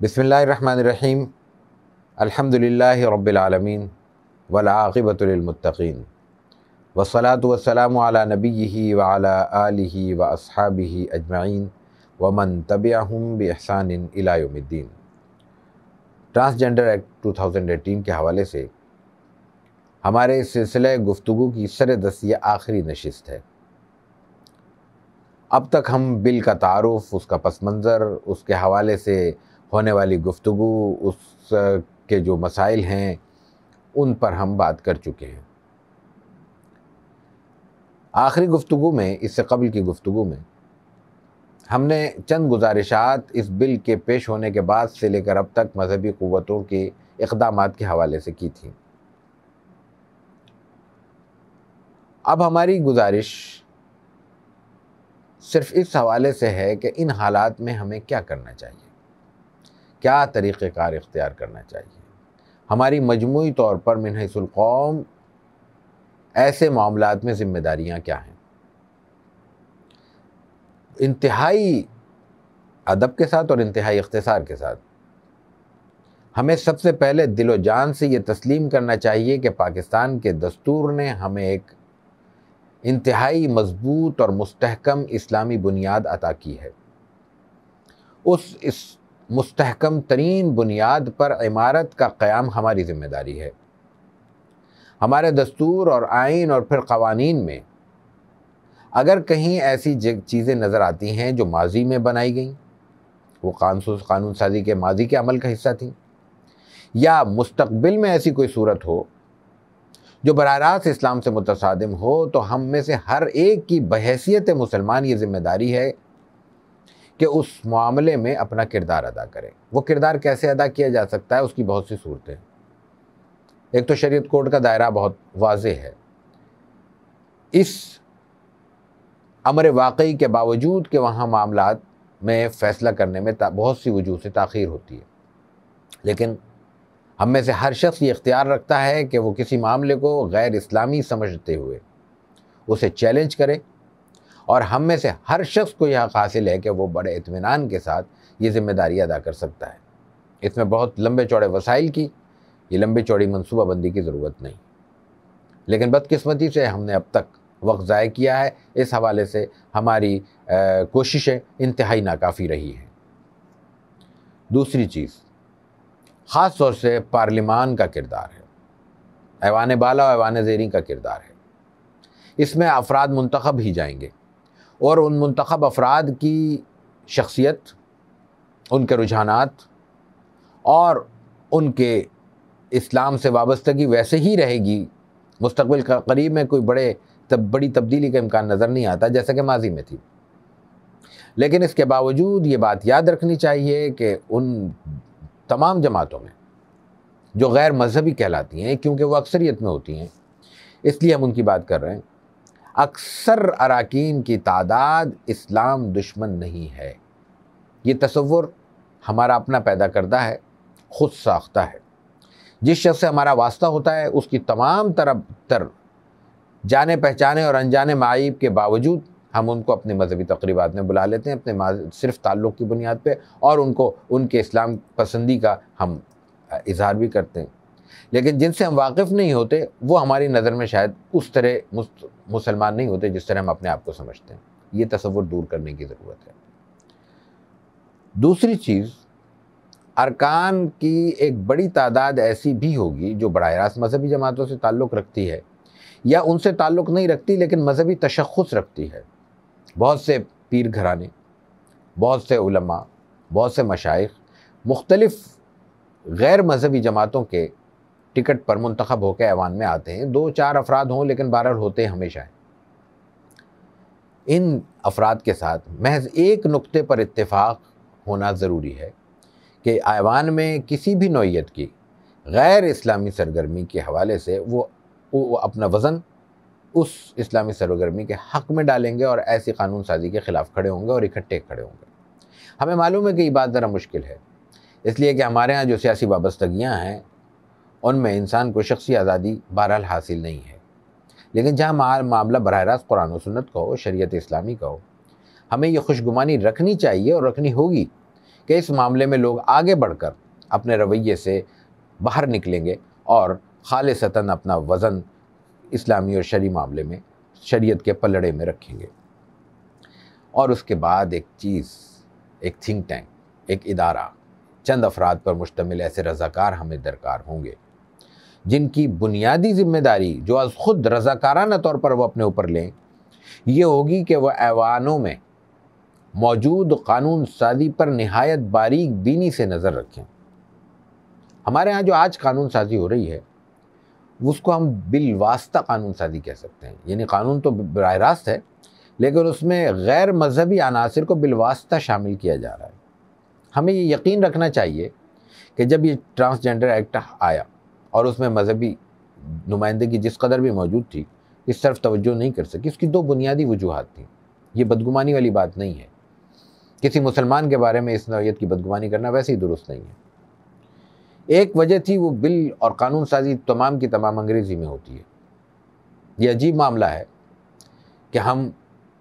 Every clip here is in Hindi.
बिस्मिल्लाहिर्रहमानिर्रहीम। अल्हम्दुलिल्लाहि रब्बिल आलमीन वल आक़िबतु लिल मुत्तक़ीन वस्सलातु वस्सलामु अला नबिय्यिहि व अला आलिहि व अस्हाबिहि अजमईन व मन तबिअहुम बि इहसानिन इला यौमिद्दीन। ट्रांसजेंडर एक्ट 2018 के हवाले से हमारे सिलसिले गुफ्तगू की सर-ए-दस्त ये आखिरी नशिस्त है। अब तक हम बिल का तारुफ़, उसका पस मंज़र, उसके हवाले से होने वाली गुफ्तगू, उसके जो मसाइल हैं उन पर हम बात कर चुके हैं। आखिरी गुफ्तगू में, इससे कबल की गुफ्तगू में हमने चंद गुजारिशात इस बिल के पेश होने के बाद से लेकर अब तक मजहबी क़ुव्वतों के इक़दामात के हवाले से की थी। अब हमारी गुजारिश सिर्फ इस हवाले से है कि इन हालात में हमें क्या करना चाहिए, क्या तरीक़ेकार इख्तियार करना चाहिए। हमारी मजमूई तौर पर मिन हैसुल कौम ऐसे मामलात में ज़िम्मेदारियाँ क्या हैं। इंतहाई अदब के साथ और इंतहाई इख्तिसार के साथ हमें सबसे पहले दिलो जान से ये तस्लीम करना चाहिए कि पाकिस्तान के दस्तूर ने हमें एक इंतहाई मजबूत और मुस्तहकम इस्लामी बुनियाद अता की है। इस मुस्तहकम तरीन बुनियाद पर इमारत का क़याम हमारी ज़िम्मेदारी है। हमारे दस्तूर और आइन और फिर क़वानीन में अगर कहीं ऐसी चीज़ें नज़र आती हैं जो माजी में बनाई गई, वो कानून साजी के माजी के अमल का हिस्सा थी, या मुस्तक़बिल में ऐसी कोई सूरत हो जो बराह रास्त इस्लाम से मुतसादिम हो, तो हम में से हर एक की बहैसियत मुसलमान ये ज़िम्मेदारी है कि उस मामले में अपना किरदार अदा करें। वो किरदार कैसे अदा किया जा सकता है, उसकी बहुत सी सूरतें। एक तो शरीयत कोड का दायरा बहुत वाज़ेह है। इस अमर वाक़ई के बावजूद कि वहाँ मामलात में फ़ैसला करने में बहुत सी वजूह से ताख़ीर होती है, लेकिन हम में से हर शख्स ये इख्तियार रखता है कि वो किसी मामले को गैर इस्लामी समझते हुए उसे चैलेंज करे, और हम में से हर शख्स को यह हासिल है कि वो बड़े इत्मीनान के साथ ये ज़िम्मेदारी अदा कर सकता है। इसमें बहुत लंबे चौड़े वसाइल की, ये लंबी चौड़ी मनसूबाबंदी की ज़रूरत नहीं। लेकिन बदकिस्मती से हमने अब तक वक्त ज़ाय किया है। इस हवाले से हमारी कोशिशें इंतहाई नाकाफ़ी रही हैं। दूसरी चीज़, ख़ास तौर से पार्लिमान का किरदार है, ऐवान बाला और ऐवान ज़ेरी का किरदार है। इसमें अफराद मुंतखब ही जाएंगे और उन मुंतखब अफराद की शख्सियत, उनके रुझानात और उनके इस्लाम से वाबस्तगी वैसे ही रहेगी। मुस्तक़बिल का करीब में कोई बड़ी तब्दीली का इम्कान नज़र नहीं आता जैसा कि माजी में थी। लेकिन इसके बावजूद ये बात याद रखनी चाहिए कि उन तमाम जमातों में जो गैर मजहबी कहलाती हैं, क्योंकि वो अक्सरियत में होती हैं इसलिए हम उनकी बात कर रहे हैं, अक्सर अराकीन की तादाद इस्लाम दुश्मन नहीं है। ये तसव्वुर हमारा अपना पैदा करदा है, ख़ुद साख्ता है। जिस शख्स से हमारा वास्ता होता है उसकी तमाम तर जाने पहचाने और अनजाने माईब के बावजूद हम उनको अपने मजहबी तक़रीबात में बुला लेते हैं, अपने सिर्फ ताल्लुक़ की बुनियाद पे, और उनको उनके इस्लाम पसंदी का हम इजहार भी करते हैं। लेकिन जिनसे हम वाकिफ़ नहीं होते वो हमारी नज़र में शायद उस तरह मुसलमान नहीं होते जिस तरह हम अपने आप को समझते हैं। ये तसव्वुर दूर करने की ज़रूरत है। दूसरी चीज़, अरकान की एक बड़ी तादाद ऐसी भी होगी जो बराह रास्त मजहबी जमातों से ताल्लुक़ रखती है या उनसे ताल्लुक़ नहीं रखती लेकिन मजहबी तशख़्ख़ुस रखती है। बहुत से पीर घराने, बहुत से उलमा, बहुत से मशाइख मुख्तलिफ़ गैर मजहबी जमातों के टिकट पर मुंतखब होकर ऐवान में आते हैं। 2-4 अफराद हों लेकिन बहरहाल होते हमेशा हैं। इन अफराद के साथ महज एक नुक्ते पर इत्तेफाक होना ज़रूरी है कि ऐवान में किसी भी नौइयत की गैर इस्लामी सरगर्मी के हवाले से वो अपना वज़न उस इस्लामी सरगर्मी के हक़ में डालेंगे और ऐसी कानून साजी के ख़िलाफ़ खड़े होंगे और इकट्ठे खड़े होंगे। हमें मालूम है कि ये बात ज़रा मुश्किल है, इसलिए कि हमारे यहाँ जो सियासी वाबस्तगियाँ हैं उनमें इंसान को शख्सी आज़ादी बहरहाल हासिल नहीं है। लेकिन जहाँ मामला बराह रास्त कुरान और सुन्नत का हो, शरीयत इस्लामी का हो, हमें ये खुशगुमानी रखनी चाहिए और रखनी होगी कि इस मामले में लोग आगे बढ़कर अपने रवैये से बाहर निकलेंगे और खालिसतन अपना वज़न इस्लामी और शरी मामले में शरीयत के पलड़े में रखेंगे। और उसके बाद एक चीज़, एक थिंक टैंक, एक इदारा, चंद अफराद पर मुश्तमिल ऐसे रज़ाकार हमें दरकार होंगे जिनकी बुनियादी जिम्मेदारी जो आज खुद रज़ाकाराना तौर पर वो अपने ऊपर लें, ये होगी कि वह ऐवानों में मौजूद कानून साजी पर निहायत बारीक बीनी से नज़र रखें। हमारे यहाँ जो आज कानून साजी हो रही है उसको हम बिलवास्ता कानून साजी कह सकते हैं। यानी कानून तो बराह रास्त है, लेकिन उसमें गैर मजहबी अनासर को बिलवास्ता शामिल किया जा रहा है। हमें ये यकीन रखना चाहिए कि जब ये ट्रांसजेंडर एक्ट आया और उसमें मजहबी नुमाइंदगी जिस कदर भी मौजूद थी, इस तरफ तवज्जो नहीं कर सकी। इसकी दो बुनियादी वजूहात थी। ये बदगुमानी वाली बात नहीं है। किसी मुसलमान के बारे में इस नौइयत की बदगुमानी करना वैसे ही दुरुस्त नहीं है। एक वजह थी वो बिल और कानून साजी तमाम की तमाम अंग्रेज़ी में होती है। ये अजीब मामला है कि हम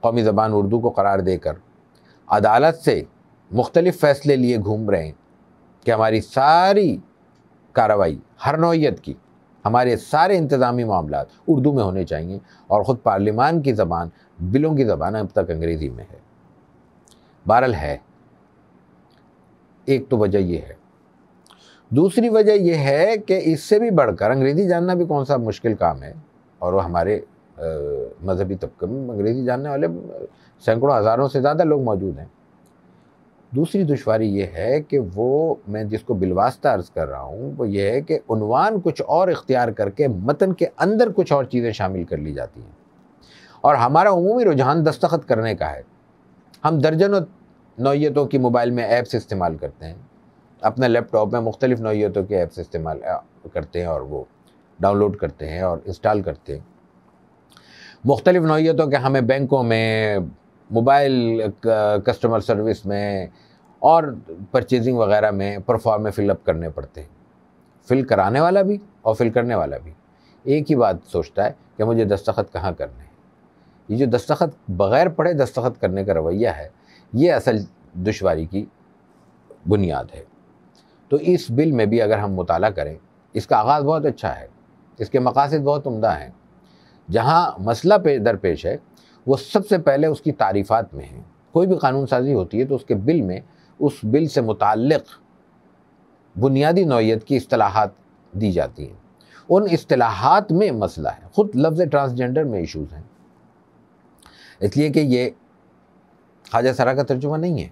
कौमी ज़बान उर्दू को करार देकर अदालत से मुख्तलिफ़ फ़ैसले लिए घूम रहे हैं कि हमारी सारी कार्रवाई हर नौइयत की, हमारे सारे इंतज़ामी मामलात उर्दू में होने चाहिए और ख़ुद पार्लिमान की ज़बान, बिलों की ज़बान अब तक अंग्रेज़ी में है। बहरहाल है, एक तो वजह यह है। दूसरी वजह यह है कि इससे भी बढ़कर अंग्रेज़ी जानना भी कौन सा मुश्किल काम है, और वो हमारे मजहबी तबके में अंग्रेज़ी जानने वाले सैकड़ों हज़ारों से ज़्यादा लोग मौजूद हैं। दूसरी दुश्वारी ये है कि वो मैं जिसको बिलवास्ता अर्ज़ कर रहा हूँ वो ये है कि उन्वान कुछ और इख्तियार करके मतन के अंदर कुछ और चीज़ें शामिल कर ली जाती हैं और हमारा उमूमी रुझान दस्तखत करने का है। हम दर्जनों नौइयतों की मोबाइल में ऐप्स इस्तेमाल करते हैं, अपने लैपटॉप में मुख्तलिफ़ नौइयतों के ऐप्स इस्तेमाल करते हैं और वो डाउनलोड करते हैं और इंस्टॉल करते हैं। मुख्तलिफ़ नौइयतों के हमें बैंकों में, मोबाइल कस्टमर सर्विस में और परचेजिंग वगैरह में परफॉर्म फिलअप करने पड़ते हैं। फिल कराने वाला भी और फिल करने वाला भी एक ही बात सोचता है कि मुझे दस्तखत कहाँ करने हैं। ये जो दस्तखत बग़ैर पढ़े दस्तखत करने का रवैया है, ये असल दुश्वारी की बुनियाद है। तो इस बिल में भी अगर हम मुताला करें, इसका आगाज़ बहुत अच्छा है, इसके मकासद बहुत उम्दा हैं। जहाँ मसला दरपेश है वो सबसे पहले उसकी तारीफ़ात में है। कोई भी कानून साजी होती है तो उसके बिल में उस बिल से मुताल्लिक़ बुनियादी नौइयत की इस्तिलाहात दी जाती हैं। उन इस्तिलाहात में मसला है। ख़ुद लफ्ज़ ट्रांसजेंडर में इशूज़ हैं, इसलिए कि ये ख्वाजा सरा का तर्जुमा नहीं है।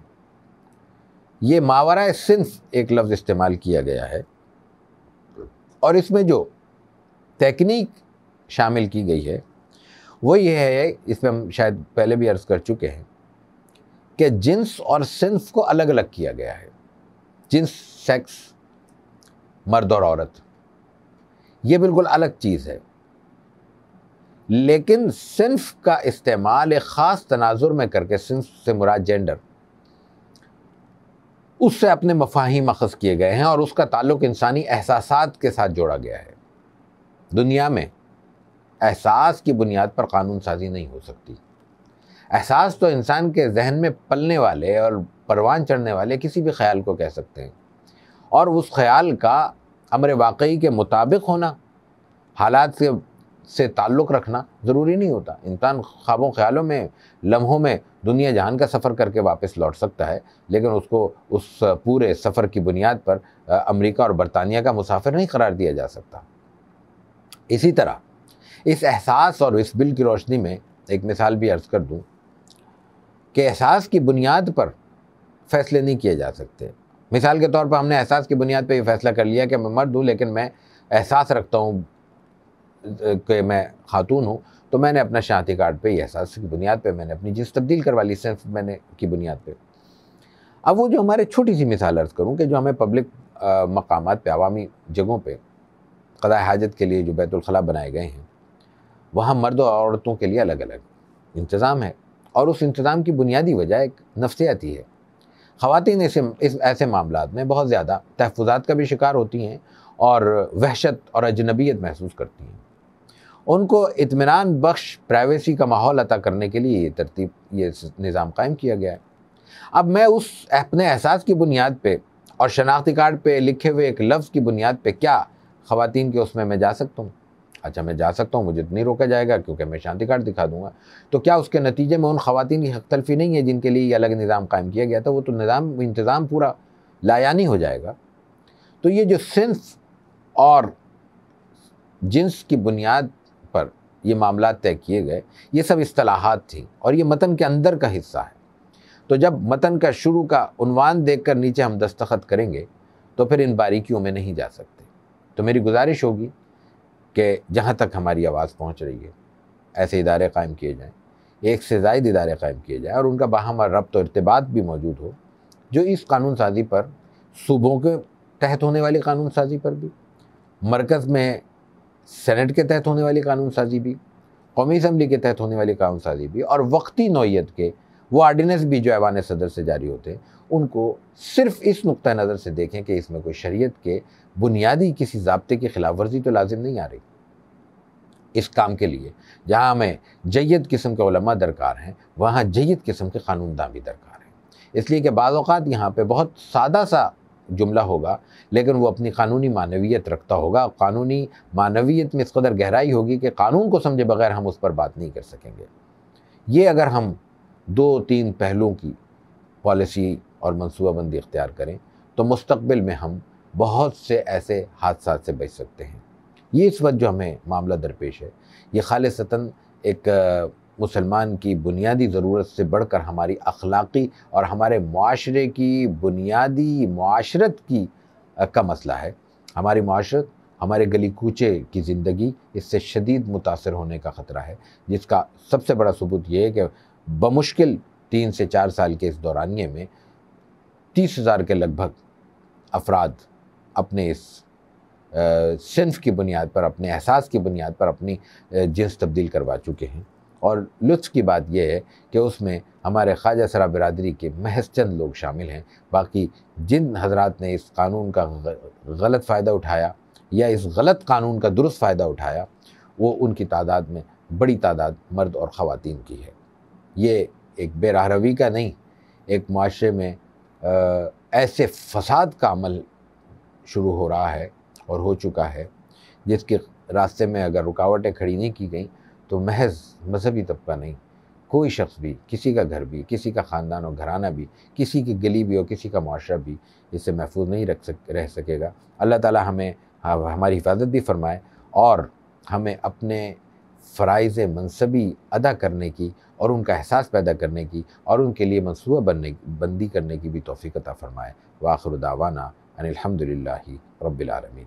ये मावरा सिन्फ एक लफ्ज़ इस्तेमाल किया गया है और इसमें जो तकनीक शामिल की गई है वो ये है, इसमें हम शायद पहले भी अर्ज़ कर चुके हैं कि जिन्स और सिन्फ को अलग अलग किया गया है। जिन्स सेक्स, मर्द और औरत, ये बिल्कुल अलग चीज़ है, लेकिन सिन्फ का इस्तेमाल एक ख़ास तनाजुर में करके, सिन्फ से मुराद जेंडर, उससे अपने मफ़ाहीम अख़ज़ किए गए हैं और उसका ताल्लुक़ इंसानी एहसासात के साथ जोड़ा गया है। दुनिया में एहसास की बुनियाद पर कानून साजी नहीं हो सकती। एहसास तो इंसान के जहन में पलने वाले और परवान चढ़ने वाले किसी भी ख्याल को कह सकते हैं, और उस ख्याल का अमर वाक़ई के मुताबिक होना, हालात से ताल्लुक़ रखना ज़रूरी नहीं होता। इंसान ख्वाबों ख्यालों में, लम्हों में दुनिया जहान का सफ़र करके वापस लौट सकता है, लेकिन उसको उस पूरे सफ़र की बुनियाद पर अमेरिका और बरतानिया का मुसाफिर नहीं करार दिया जा सकता। इसी तरह इस एहसास और इस बिल की रोशनी में एक मिसाल भी अर्ज़ कर दूं कि एहसास की बुनियाद पर फ़ैसले नहीं किए जा सकते। मिसाल के तौर पर हमने एहसास की बुनियाद पर यह फ़ैसला कर लिया कि मैं मर्द हूँ, लेकिन मैं एहसास रखता हूँ कि मैं खातून हूँ, तो मैंने अपना शनाख्ती कार्ड पे एहसास की बुनियाद पे मैंने अपनी जिन्स तब्दील करवा ली, सिर्फ मैंने की बुनियाद पे। अब वो जो हमारे छोटी सी मिसाल अर्ज़ करूँ कि जो हमें पब्लिक मकामात पे, अवामी जगहों पे क़ज़ाए हाजत के लिए जो बैतुल ख़ला बनाए गए हैं, वहाँ मर्द और औरतों के लिए अलग अलग इंतज़ाम है, और उस इंतज़ाम की बुनियादी वजह एक नफ्सियाती है। ख़वातीन ऐसे मामलात में बहुत ज़्यादा तहफ़्फ़ुज़ात का भी शिकार होती हैं और वहशत और अजनबियत महसूस करती हैं। उनको इत्मीनान बख्श प्राइवेसी का माहौल अता करने के लिए ये तरतीब, ये निज़ाम कायम किया गया है। अब मैं उस अपने एहसास की बुनियाद पे और शनाख्ती कार्ड पे लिखे हुए एक लफ्ज़ की बुनियाद पे क्या ख़वातीन के उसमें मैं जा सकता हूँ? अच्छा, मैं जा सकता हूँ, मुझे तो नहीं रोका जाएगा क्योंकि मैं शनाख्ती कार्ड दिखा दूँगा। तो क्या उसके नतीजे में उन ख़वातीन की हक़ तलफ़ी नहीं है जिनके लिए ये अलग निज़ाम कायम किया गया था? वो तो इंतज़ाम पूरा लायानी हो जाएगा। तो ये जो सिन्फ़ और जिन्स की बुनियाद पर ये मामलात तय किए गए, ये सब इस्तिलाहात थी और ये मतन के अंदर का हिस्सा है। तो जब मतन का शुरू का उन्वान देखकर नीचे हम दस्तखत करेंगे तो फिर इन बारीकियों में नहीं जा सकते। तो मेरी गुजारिश होगी कि जहाँ तक हमारी आवाज़ पहुँच रही है, ऐसे इदारे कायम किए जाएँ, एक से ज़ायद इदारे कायम किए जाएँ और उनका बाहमा रब्त और इर्तिबात भी मौजूद हो, जो इस कानून साज़ी पर, सूबों के तहत होने वाली कानून साज़ी पर भी, मरकज़ में सेनेट के तहत होने वाली कानून साज़ी भी, कौमी असम्बली के तहत होने वाली कानून साज़ी भी और वक्ती नौइयत के वो आर्डिनेंस भी जो ऐवान सदर से जारी होते हैं, उनको सिर्फ इस नुक्ता नज़र से देखें कि इसमें कोई शरीयत के बुनियादी किसी ज़ाब्ते की खिलाफ वर्जी तो लाजिम नहीं आ रही। इस काम के लिए जहाँ हमें जय्यद किस्म के उलमा दरकार हैं, वहाँ जय्यद किस्म के कानूनदान भी दरकार हैं। इसलिए कि बाज़ औक़ात यहाँ पे बहुत सादा सा जुमला होगा, लेकिन वो अपनी कानूनी मानवियत रखता होगा। कानूनी मानवियत में इस कदर गहराई होगी कि कानून को समझे बगैर हम उस पर बात नहीं कर सकेंगे। ये अगर हम 2-3 पहलुओं की पॉलिसी और मनसूबाबंदी इख्तियार करें तो मुस्तक़बिल में हम बहुत से ऐसे हादसात से बच सकते हैं। ये इस वक्त जो हमें मामला दरपेश है, ये खालिसतन एक मुसलमान की बुनियादी ज़रूरत से बढ़कर हमारी अखलाक़ी और हमारे मुआशरे की बुनियादी मुआशरत की का मसला है। हमारी मुआशरत, हमारे गली कूचे की ज़िंदगी इससे शदीद मुतासर होने का ख़तरा है, जिसका सबसे बड़ा सबूत ये है कि बमुश्किल 3 से 4 साल के इस दौरानिए में 30,000 के लगभग अफराद अपने इस सिन्फ़ की बुनियाद पर, अपने एहसास की बुनियाद पर अपनी जिन्स तब्दील करवा चुके हैं। और लुत्फ़ की बात यह है कि उसमें हमारे ख्वाजा सरा बिरादरी के महज चंद लोग शामिल हैं। बाकी जिन हज़रात ने इस कानून का गलत फ़ायदा उठाया या इस गलत कानून का दुरुस्त फ़ायदा उठाया, वो उनकी तादाद में बड़ी तादाद मर्द और ख़वातीन की है। ये एक बेरहरवी का नहीं, एक माशरे में ऐसे फ़साद का अमल शुरू हो रहा है और हो चुका है, जिसके रास्ते में अगर रुकावटें खड़ी नहीं की गई तो महज मजहबी तबका नहीं, कोई शख्स भी, किसी का घर भी, किसी का ख़ानदान और घराना भी, किसी की गली भी और किसी का मुआशरा भी इससे महफूज नहीं रह सकेगा। अल्लाह ताला हमें हमारी हिफाजत भी फरमाए और हमें अपने फ़राइज़ मनसबी अदा करने की और उनका एहसास पैदा करने की और उनके लिए मनसूबा बंदी करने की भी तौफ़ीक़ अता फ़रमाए। व आख़िर दावाना अनिल हम्दुलिल्लाहि रब्बिल आलमीन।